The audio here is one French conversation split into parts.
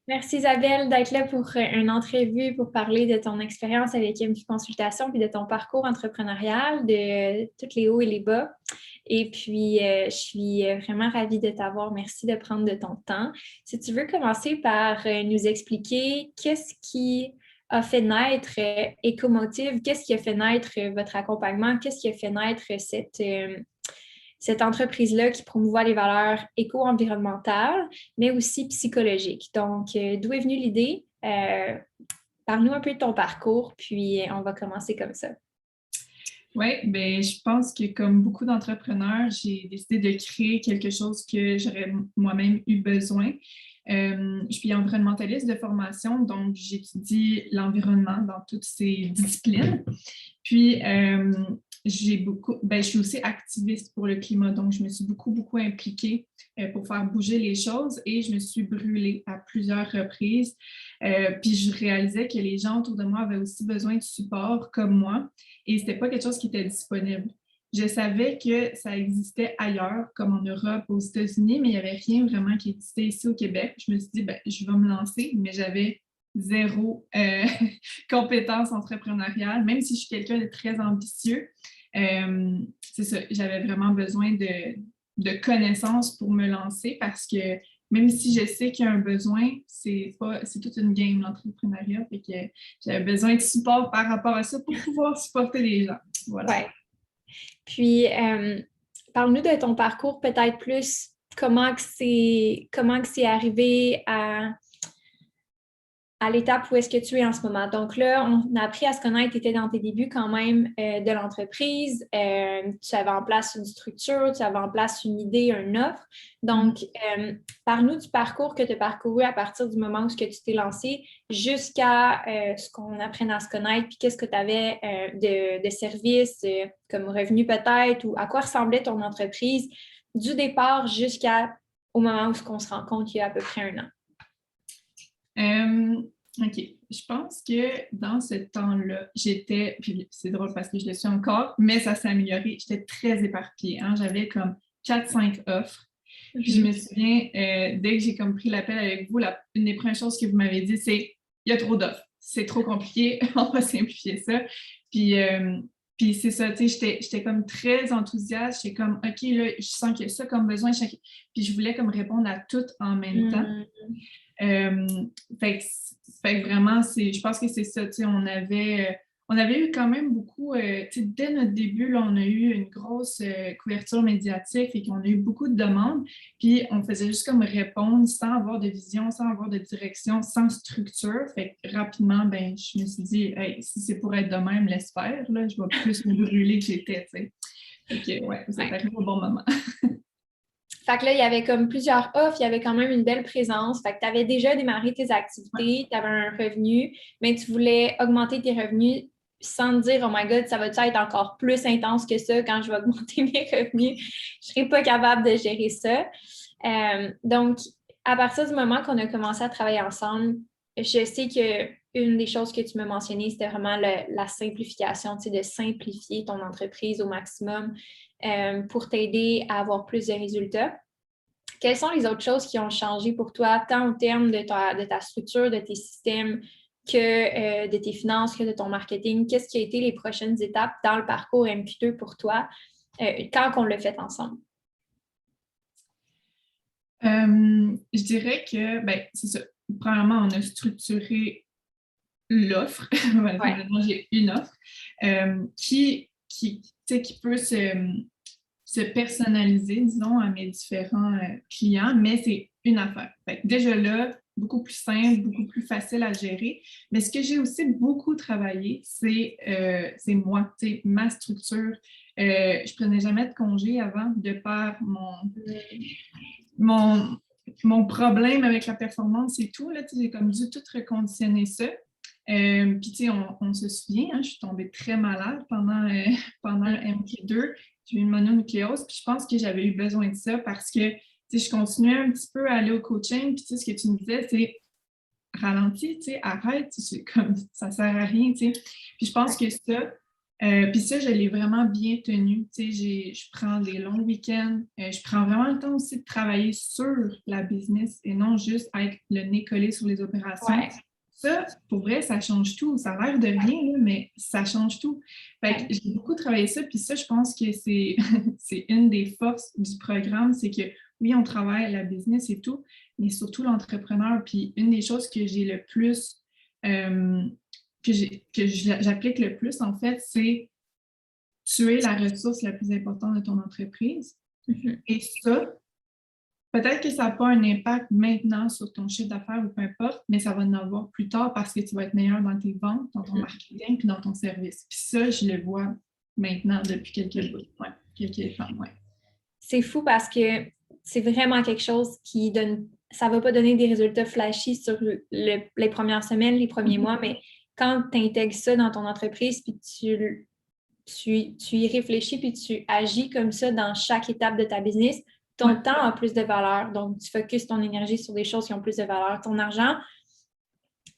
Merci Isabelle d'être là pour une entrevue pour parler de ton expérience avec MQ Consultation puis de ton parcours entrepreneurial, de tous les hauts et les bas. Et puis, je suis vraiment ravie de t'avoir. Merci de prendre de ton temps. Si tu veux commencer par nous expliquer qu'est-ce qui a fait naître Ecomotive, qu'est-ce qui a fait naître votre accompagnement, qu'est-ce qui a fait naître cette entreprise-là qui promouvoit les valeurs éco-environnementales, mais aussi psychologiques. Donc, d'où est venue l'idée? Parle-nous un peu de ton parcours, puis on va commencer comme ça. Oui, ben, je pense que comme beaucoup d'entrepreneurs, j'ai décidé de créer quelque chose que j'aurais moi-même eu besoin. Je suis environnementaliste de formation, donc j'étudie l'environnement dans toutes ses disciplines. Puis, je suis aussi activiste pour le climat, donc je me suis beaucoup impliquée pour faire bouger les choses et je me suis brûlée à plusieurs reprises. Puis, je réalisais que les gens autour de moi avaient aussi besoin de support comme moi et ce n'était pas quelque chose qui était disponible. Je savais que ça existait ailleurs, comme en Europe, aux États-Unis, mais il n'y avait rien vraiment qui existait ici au Québec. Je me suis dit, ben, je vais me lancer, mais j'avais zéro compétence entrepreneuriale, même si je suis quelqu'un de très ambitieux. C'est ça, j'avais vraiment besoin de connaissances pour me lancer parce que même si je sais qu'il y a un besoin, c'est toute une game, l'entrepreneuriat. Fait que j'avais besoin de support par rapport à ça pour pouvoir supporter les gens. Voilà. Ouais. Puis, parle-nous de ton parcours, peut-être plus comment que c'est arrivé à l'étape où est-ce que tu es en ce moment. Donc là, on a appris à se connaître, tu étais dans tes débuts quand même de l'entreprise, tu avais en place une structure, tu avais en place une idée, une offre. Donc, parle-nous du parcours que tu as parcouru à partir du moment où tu t'es lancé jusqu'à ce qu'on apprenne à se connaître, puis qu'est-ce que tu avais de services comme revenu peut-être, ou à quoi ressemblait ton entreprise du départ jusqu'au moment où on se rencontre il y a à peu près un an. OK. Je pense que dans ce temps-là, puis c'est drôle parce que je le suis encore, mais ça s'est amélioré. J'étais très éparpillée. Hein? J'avais comme 4-5 offres. Puis je me souviens, dès que j'ai comme pris l'appel avec vous, une des premières choses que vous m'avez dit, c'est il y a trop d'offres. C'est trop compliqué, on va simplifier ça. Puis, puis c'est ça, tu sais, j'étais comme très enthousiaste. J'étais comme, OK, là, je sens qu'il y a ça comme besoin. Puis je voulais comme répondre à tout en même temps. Euh, fait que vraiment, je pense que c'est ça. On avait eu quand même beaucoup, dès notre début, là, on a eu une grosse couverture médiatique et qu'on a eu beaucoup de demandes. Puis on faisait juste comme répondre sans avoir de vision, sans avoir de direction, sans structure. Fait que rapidement, ben, je me suis dit, hey, si c'est pour être de même, laisse faire. Là, je vais plus me brûler que j'étais. Fait que, ouais, vous êtes arrivé au bon moment. Fait que là, il y avait comme plusieurs offres, il y avait quand même une belle présence. Fait que tu avais déjà démarré tes activités, tu avais un revenu, mais tu voulais augmenter tes revenus sans te dire, oh my God, ça va-tu être encore plus intense que ça quand je vais augmenter mes revenus? Je ne serais pas capable de gérer ça. Donc, à partir du moment qu'on a commencé à travailler ensemble, je sais que une des choses que tu m'as mentionné, c'était vraiment la simplification, tu sais, de simplifier ton entreprise au maximum pour t'aider à avoir plus de résultats. Quelles sont les autres choses qui ont changé pour toi, tant au terme de ta structure, de tes systèmes, que de tes finances, que de ton marketing? Qu'est-ce qui a été les prochaines étapes dans le parcours MQ2 pour toi quand on l'a fait ensemble? Je dirais que, ben, c'est ça. Premièrement, on a structuré l'offre. Maintenant, j'ai une offre qui peut se personnaliser, disons, à mes différents clients, mais c'est une affaire. Fait que déjà là, beaucoup plus simple, beaucoup plus facile à gérer. Mais ce que j'ai aussi beaucoup travaillé, c'est moi, ma structure. Je prenais jamais de congé avant de par mon, mon problème avec la performance et tout. J'ai comme dû tout reconditionner ça. Puis, tu sais, on se souvient, hein, je suis tombée très malade pendant MQ2. J'ai eu une mononucléose, puis je pense que j'avais eu besoin de ça parce que, tu sais, je continuais un petit peu à aller au coaching, puis tu sais, ce que tu me disais, c'est ralentis, tu sais, arrête, c'est comme, ça sert à rien, tu sais. Puis je pense que ça, Puis ça, je l'ai vraiment bien tenu. Tu sais, je prends des longs week-ends. Je prends vraiment le temps aussi de travailler sur la business et non juste être le nez collé sur les opérations. Ouais. Ça, pour vrai, ça change tout. Ça a l'air de rien, là, mais ça change tout. Fait que j'ai beaucoup travaillé ça. Puis ça, je pense que c'est c'est une des forces du programme, c'est que oui, on travaille la business et tout, mais surtout l'entrepreneur. Puis une des choses que j'ai le plus j'applique le plus, en fait, c'est tu es la ressource la plus importante de ton entreprise. Mm-hmm. Et ça, peut-être que ça n'a pas un impact maintenant sur ton chiffre d'affaires ou peu importe, mais ça va en avoir plus tard parce que tu vas être meilleur dans tes ventes, dans ton marketing puis dans ton service. Puis ça, je le vois maintenant depuis quelques temps. Ouais. C'est fou parce que c'est vraiment quelque chose qui donne. Ça ne va pas donner des résultats flashy sur les premières semaines, les premiers mois, mais quand tu intègres ça dans ton entreprise, puis tu y réfléchis, puis tu agis comme ça dans chaque étape de ta business, ton temps a plus de valeur. Donc, tu focuses ton énergie sur des choses qui ont plus de valeur. Ton argent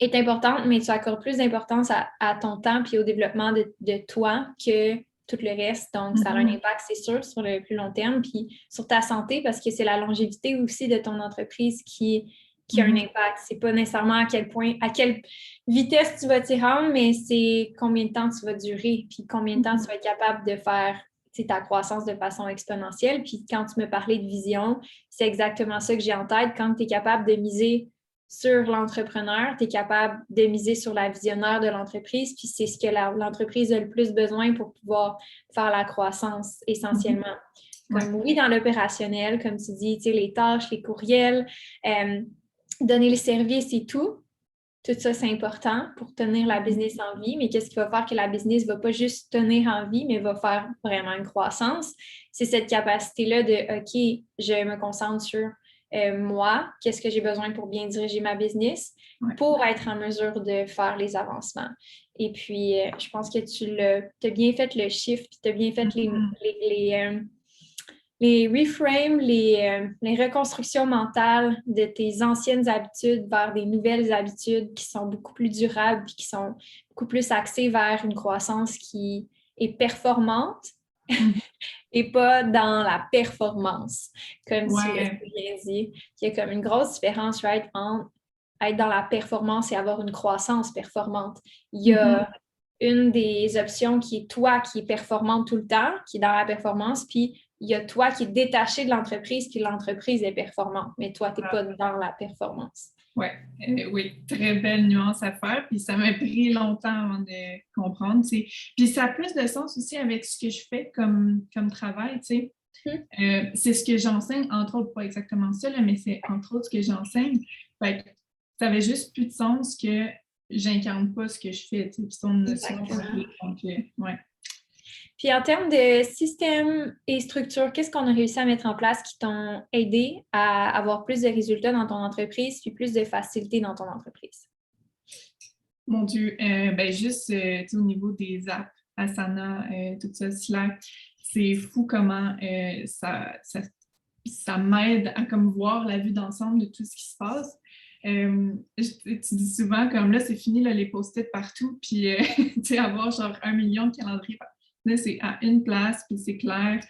est important, mais tu accordes plus d'importance à ton temps puis au développement de toi que tout le reste. Donc, ça a un impact, c'est sûr, sur le plus long terme, puis sur ta santé, parce que c'est la longévité aussi de ton entreprise qui a un impact. C'est pas nécessairement à quelle vitesse tu vas t'y rendre, mais c'est combien de temps tu vas durer, puis combien de temps tu vas être capable de faire ta croissance de façon exponentielle. Puis quand tu me parlais de vision, c'est exactement ça que j'ai en tête. Quand tu es capable de miser sur l'entrepreneur, tu es capable de miser sur la visionnaire de l'entreprise, puis c'est ce que l'entreprise a le plus besoin pour pouvoir faire la croissance essentiellement. Comme oui, dans l'opérationnel, comme tu dis, les tâches, les courriels, donner les services et tout ça, c'est important pour tenir la business en vie, mais qu'est-ce qui va faire que la business ne va pas juste tenir en vie, mais va faire vraiment une croissance? C'est cette capacité-là de, OK, je me concentre sur moi, qu'est-ce que j'ai besoin pour bien diriger ma business pour être en mesure de faire les avancements. Et puis, je pense que tu as bien fait le shift, puis tu as bien fait les reframes, les reconstructions mentales de tes anciennes habitudes vers des nouvelles habitudes qui sont beaucoup plus durables et qui sont beaucoup plus axées vers une croissance qui est performante et pas dans la performance, comme tu l'as bien dit. Il y a comme une grosse différence, right, entre être dans la performance et avoir une croissance performante. Il y a une des options qui est toi qui est performante tout le temps, qui est dans la performance, puis il y a toi qui est détaché de l'entreprise, puis l'entreprise est performante, mais toi, tu n'es pas dans la performance. Oui, très belle nuance à faire, puis ça m'a pris longtemps avant de comprendre, tu sais. Puis ça a plus de sens aussi avec ce que je fais comme travail, tu sais. C'est ce que j'enseigne, entre autres, pas exactement ça, là, mais c'est entre autres ce que j'enseigne. Fait que ça avait juste plus de sens que j'incarne pas ce que je fais, tu sais, puis on a souvent parlé, donc, ouais. Puis en termes de système et structure, qu'est-ce qu'on a réussi à mettre en place qui t'ont aidé à avoir plus de résultats dans ton entreprise puis plus de facilité dans ton entreprise? Mon Dieu, ben juste au niveau des apps, Asana, tout ça, Slack, c'est fou comment ça m'aide à comme voir la vue d'ensemble de tout ce qui se passe. Tu dis souvent comme là, c'est fini là, les post-it partout, puis tu sais, avoir genre 1 million de calendriers. Là, c'est à une place, puis c'est clair.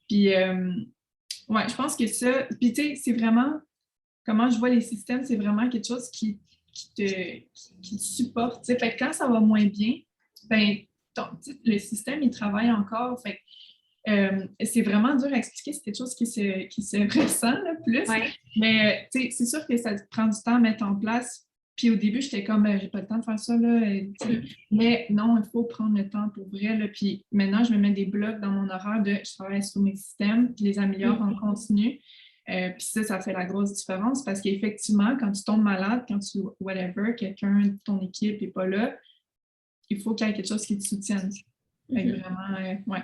Puis ouais, je pense que ça, puis tu sais, c'est vraiment comment je vois les systèmes, c'est vraiment quelque chose qui te supporte. Fait que quand ça va moins bien, ben, le système, il travaille encore. Fait c'est vraiment dur à expliquer, c'est quelque chose qui se ressent là, plus. Mais c'est sûr que ça prend du temps à mettre en place. Puis au début, j'étais comme, j'ai pas le temps de faire ça. Là, mais non, il faut prendre le temps pour vrai. Là. Puis maintenant, je me mets des blocs dans mon horaire je travaille sur mes systèmes, puis les améliore en continu. Puis ça fait la grosse différence parce qu'effectivement, quand tu tombes malade, whatever, quelqu'un de ton équipe n'est pas là, il faut qu'il y ait quelque chose qui te soutienne. Vraiment, ouais.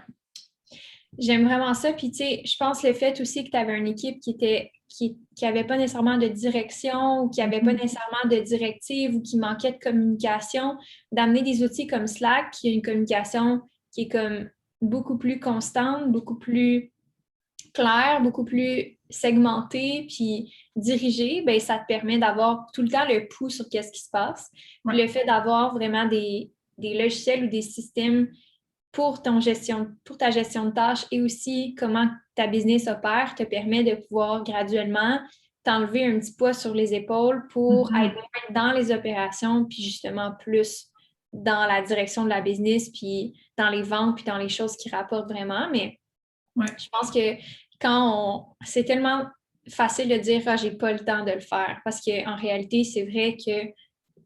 J'aime vraiment ça. Puis, tu sais, je pense le fait aussi que tu avais une équipe qui n'avait pas nécessairement de direction ou qui n'avait pas nécessairement de directive ou qui manquait de communication, d'amener des outils comme Slack, qui a une communication qui est comme beaucoup plus constante, beaucoup plus claire, beaucoup plus segmentée, puis dirigée, bien, ça te permet d'avoir tout le temps le pouls sur qu'est-ce qui se passe. Puis le fait d'avoir vraiment des logiciels ou des systèmes pour ta gestion de tâches et aussi comment ta business opère te permet de pouvoir graduellement t'enlever un petit poids sur les épaules pour être moins dans les opérations, puis justement plus dans la direction de la business, puis dans les ventes, puis dans les choses qui rapportent vraiment. Mais je pense que c'est tellement facile de dire « j'ai pas le temps de le faire », parce qu'en réalité, c'est vrai que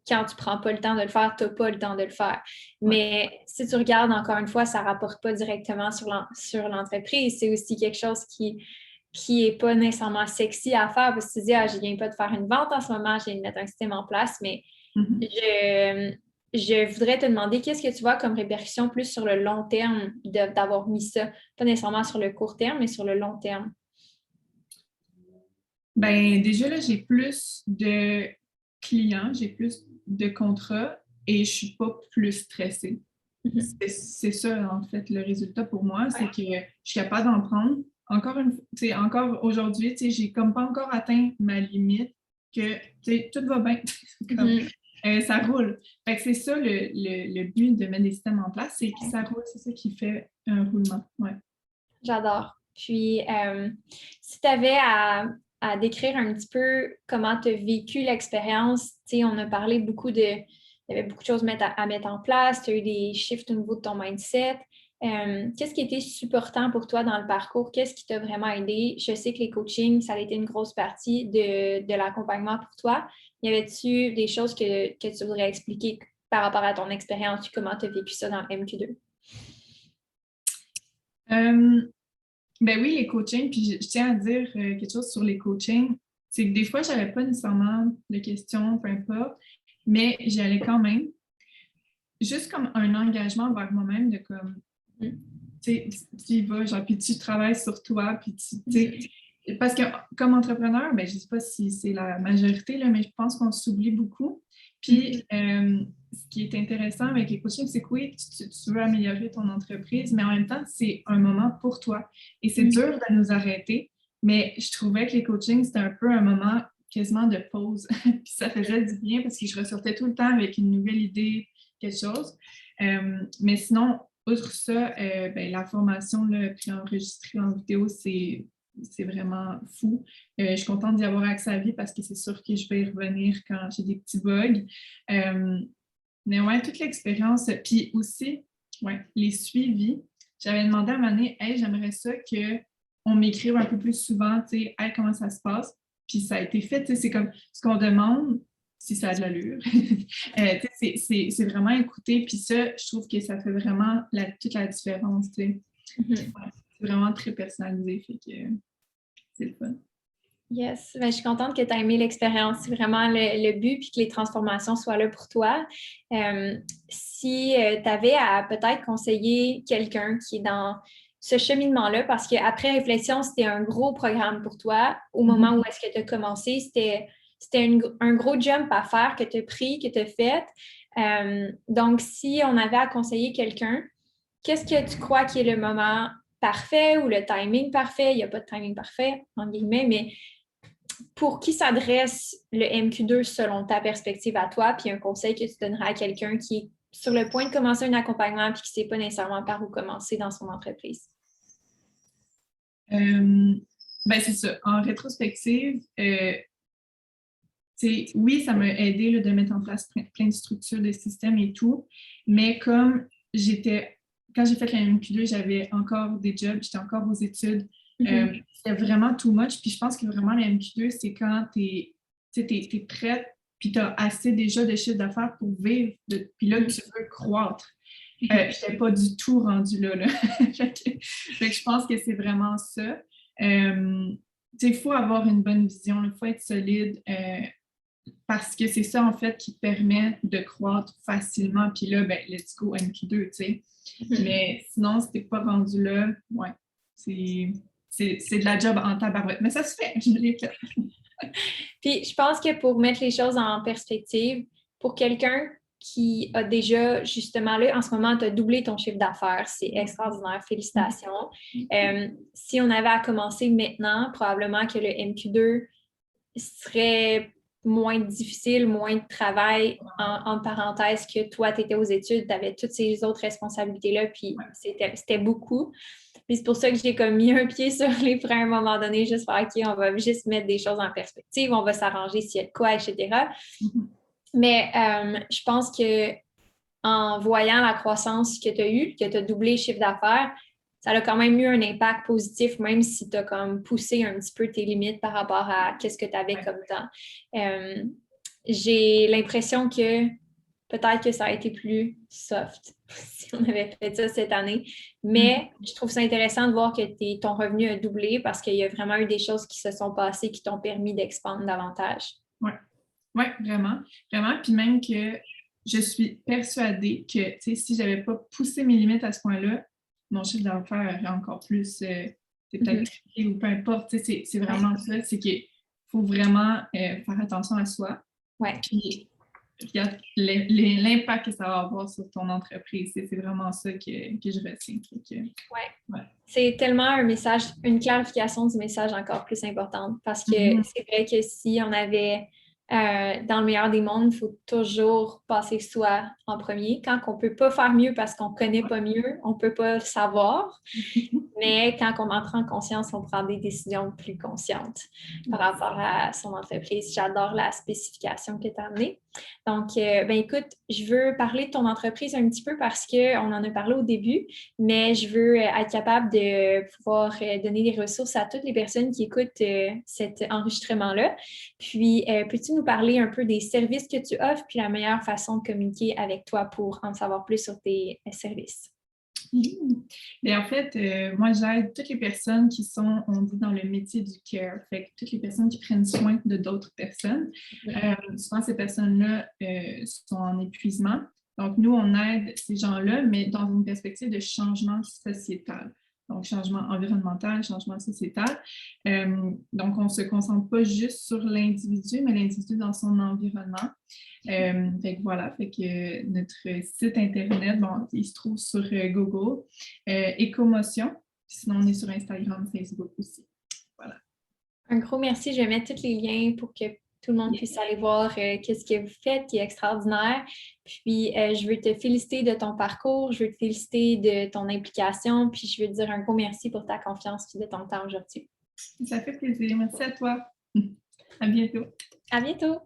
quand tu prends pas le temps de le faire, tu n'as pas le temps de le faire. Mais si tu regardes, encore une fois, ça ne rapporte pas directement sur l'entreprise. C'est aussi quelque chose qui n'est pas nécessairement sexy à faire parce que tu te dis, je ne viens pas de faire une vente en ce moment, je viens de mettre un système en place, mais je voudrais te demander qu'est-ce que tu vois comme répercussion plus sur le long terme d'avoir mis ça, pas nécessairement sur le court terme, mais sur le long terme. Ben déjà, là, j'ai plus de clients, j'ai plus de contrats et je ne suis pas plus stressée. C'est ça, en fait, le résultat pour moi, c'est que je suis capable d'en prendre. Encore aujourd'hui, j'ai comme pas encore atteint ma limite que tout va bien. Ça roule. Fait que c'est ça le but de mettre des systèmes en place, c'est que ça roule, c'est ça qui fait un roulement. Ouais. J'adore. Puis, si tu avais à décrire un petit peu comment tu as vécu l'expérience, on a parlé il y avait beaucoup de choses à mettre en place, tu as eu des shifts au niveau de ton mindset. Qu'est-ce qui était supportant pour toi dans le parcours? Qu'est-ce qui t'a vraiment aidé? Je sais que les coachings, ça a été une grosse partie de l'accompagnement pour toi. Y avait-tu des choses que tu voudrais expliquer par rapport à ton expérience, comment tu as vécu ça dans le MQ2? Ben oui, les coachings, puis je tiens à dire quelque chose sur les coachings, c'est que des fois, je n'avais pas nécessairement de questions, peu importe, mais j'y allais quand même, juste comme un engagement envers moi-même de comme, tu y vas, genre, puis tu travailles sur toi, puis parce que comme entrepreneur, ben, je ne sais pas si c'est la majorité, là, mais je pense qu'on s'oublie beaucoup. Puis, ce qui est intéressant avec les coachings, c'est que oui, tu veux améliorer ton entreprise, mais en même temps, c'est un moment pour toi. Et c'est dur de nous arrêter, mais je trouvais que les coachings, c'était un peu un moment quasiment de pause. Puis ça faisait du bien parce que je ressortais tout le temps avec une nouvelle idée, quelque chose. Mais sinon, outre ça, ben, la formation là, préenregistrée en vidéo, c'est vraiment fou. Je suis contente d'y avoir accès à vie parce que c'est sûr que je vais y revenir quand j'ai des petits bugs. Mais ouais, toute l'expérience. Puis aussi, les suivis. J'avais demandé à Mané, hey, j'aimerais ça qu'on m'écrive un peu plus souvent, tu sais, hey, comment ça se passe. Puis ça a été fait, c'est comme ce qu'on demande, si ça a de l'allure. C'est vraiment écouter. Puis ça, je trouve que ça fait vraiment toute la différence, tu sais. C'est vraiment très personnalisé, fait que c'est le fun. Yes, ben, je suis contente que tu aies aimé l'expérience. C'est vraiment le but puis que les transformations soient là pour toi. Si tu avais à peut-être conseiller quelqu'un qui est dans ce cheminement-là, parce qu'après réflexion, c'était un gros programme pour toi. Au moment où est-ce que tu as commencé, c'était un gros jump à faire que tu as pris, que tu as fait. Donc, si on avait à conseiller quelqu'un, qu'est-ce que tu crois qui est le moment parfait ou le timing parfait? Il n'y a pas de timing parfait, en guillemets, mais pour qui s'adresse le MQ2 selon ta perspective à toi, puis un conseil que tu donneras à quelqu'un qui est sur le point de commencer un accompagnement puis qui ne sait pas nécessairement par où commencer dans son entreprise? Ben c'est ça. En rétrospective, oui, ça m'a aidé là, de mettre en place plein de structures, de systèmes et tout, mais comme quand j'ai fait la MQ2, j'avais encore des jobs, j'étais encore aux études. C'était vraiment too much. Puis je pense que vraiment la MQ2, c'est quand tu es prête, puis tu as assez déjà de chiffre d'affaires pour vivre, puis là, tu veux croître. Je n'étais pas du tout rendue là. fait que je pense que c'est vraiment ça. Il faut avoir une bonne vision, il faut être solide. Parce que c'est ça, en fait, qui te permet de croître facilement. Puis là, ben, let's go MQ2, tu sais. Mais sinon, si t'es pas rendu là, ouais, c'est de la job en tabarouette. Mais ça se fait, je l'ai fait. Puis, je pense que pour mettre les choses en perspective, pour quelqu'un qui a déjà, justement, là, en ce moment, tu as doublé ton chiffre d'affaires. C'est extraordinaire. Félicitations. Si on avait à commencer maintenant, probablement que le MQ2 serait moins difficile, moins de travail, en parenthèse, que toi, tu étais aux études, tu avais toutes ces autres responsabilités-là, puis c'était beaucoup. Puis c'est pour ça que j'ai comme mis un pied sur les freins à un moment donné, juste faire, OK, on va juste mettre des choses en perspective, on va s'arranger s'il y a de quoi, etc. Mais je pense que en voyant la croissance que tu as eue, que tu as doublé le chiffre d'affaires, ça a quand même eu un impact positif, même si tu as comme poussé un petit peu tes limites par rapport à qu'est-ce que tu avais comme temps. J'ai l'impression que peut-être que ça a été plus soft si on avait fait ça cette année. Mais je trouve ça intéressant de voir que ton revenu a doublé parce qu'il y a vraiment eu des choses qui se sont passées qui t'ont permis d'expandre davantage. Oui, vraiment. Vraiment. Puis même que je suis persuadée que si je n'avais pas poussé mes limites à ce point-là, mon chiffre d'affaires aurait encore plus, c'est peut-être triplé ou peu importe. C'est vraiment ça. C'est qu'il faut vraiment faire attention à soi. Puis regarde l'impact que ça va avoir sur ton entreprise. C'est vraiment ça que je retiens. C'est tellement un message, une clarification du message encore plus importante parce que c'est vrai que si on avait dans le meilleur des mondes, il faut toujours passer soi en premier. Quand on ne peut pas faire mieux parce qu'on ne connaît pas mieux, on ne peut pas savoir. Mais quand on entre en conscience, on prend des décisions plus conscientes par rapport à son entreprise. J'adore la spécification que tu as amenée. Donc, écoute, je veux parler de ton entreprise un petit peu parce qu'on en a parlé au début, mais je veux être capable de pouvoir donner des ressources à toutes les personnes qui écoutent cet enregistrement-là. Puis, peux-tu nous parler un peu des services que tu offres puis la meilleure façon de communiquer avec toi pour en savoir plus sur tes services? Mais en fait, moi, j'aide toutes les personnes qui sont, on dit, dans le métier du care. Fait que toutes les personnes qui prennent soin de d'autres personnes. Souvent, ces personnes-là sont en épuisement. Donc, nous, on aide ces gens-là, mais dans une perspective de changement sociétal. Donc, changement environnemental, changement sociétal. Donc, on ne se concentre pas juste sur l'individu, mais l'individu dans son environnement. Fait que voilà, fait que notre site Internet, bon, il se trouve sur Google, Écomotion. Sinon, on est sur Instagram, Facebook aussi. Voilà. Un gros merci. Je vais mettre tous les liens pour que tout le monde puisse aller voir qu'est-ce que vous faites, qui est extraordinaire. Puis, je veux te féliciter de ton parcours, je veux te féliciter de ton implication, puis je veux te dire un gros merci pour ta confiance et de ton temps aujourd'hui. Ça fait plaisir. Merci à toi. À bientôt. À bientôt.